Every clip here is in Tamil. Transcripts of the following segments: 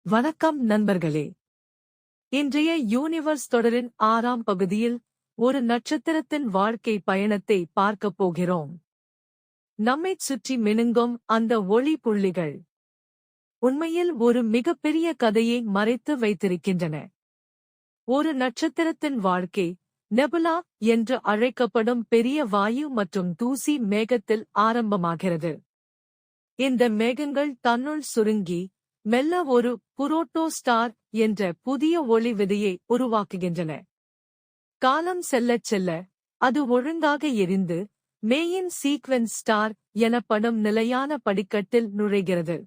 வணக்கம் நண்பர்களே. இன்றைய யூனிவர்ஸ் தொடரின் 6ஆம் பகுதியில் ஒரு நட்சத்திரத்தின் வாழ்க்கை பயணத்தை பார்க்கப் போகிறோம். நம்மைச் சுற்றி மினுங்கும் அந்த ஒளி புள்ளிகள் உண்மையில் ஒரு மிகப்பெரிய கதையை மறைத்து வைத்திருக்கின்றன. ஒரு நட்சத்திரத்தின் வாழ்க்கை நெபுலா என்று அழைக்கப்படும் பெரிய வாயு மற்றும் தூசி மேகத்தில் ஆரம்பமாகிறது. இந்த மேகங்கள் தன்னுள் சுருங்கி மெல்ல ஒரு புரோட்டோ ஸ்டார் என்ற புதிய ஒளி விதையை உருவாக்குகின்றன. காலம் செல்லச் செல்ல அது ஒழுங்காக எரிந்து மேயின் சீக்வென்ஸ் ஸ்டார் எனப்படும் நிலையான படிக்கட்டில் நுழைகிறது.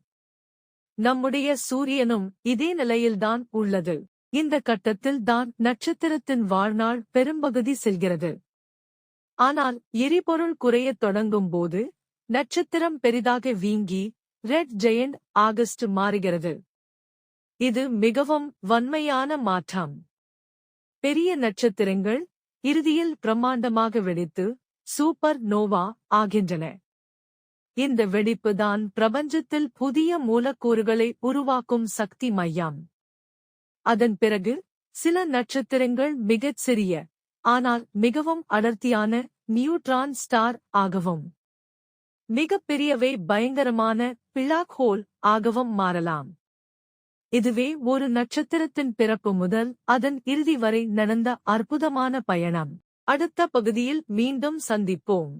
நம்முடைய சூரியனும் இதே நிலையில்தான் உள்ளது. இந்த கட்டத்தில் தான் நட்சத்திரத்தின் வாழ்நாள் பெரும்பகுதி செல்கிறது. ஆனால் எரிபொருள் குறையத் தொடங்கும் போது நட்சத்திரம் பெரிதாக வீங்கி ரெட் ஜெயண்ட் ஆகஸ்ட் மாறுகிறது. இது மிகவும் வன்மையான மாற்றம். பெரிய நட்சத்திரங்கள் இறுதியில் பிரம்மாண்டமாக வெடித்து சூப்பர் நோவா ஆகின்றன. இந்த வெடிப்பு தான் பிரபஞ்சத்தில் புதிய மூலக்கூறுகளை உருவாக்கும் சக்தி மையம். அதன் பிறகு சில நட்சத்திரங்கள் மிகச் சிறிய ஆனால் மிகவும் அடர்த்தியான நியூட்ரான் ஸ்டார் ஆகவும் மிகப்பெரியவை பயங்கரமான பிளாக் ஹோல் ஆகவும் மாறலாம். இதுவே ஒரு நட்சத்திரத்தின் பிறப்பு முதல் அதன் இறுதி வரை நடந்த அற்புதமான பயணம். அடுத்த பகுதியில் மீண்டும் சந்திப்போம்.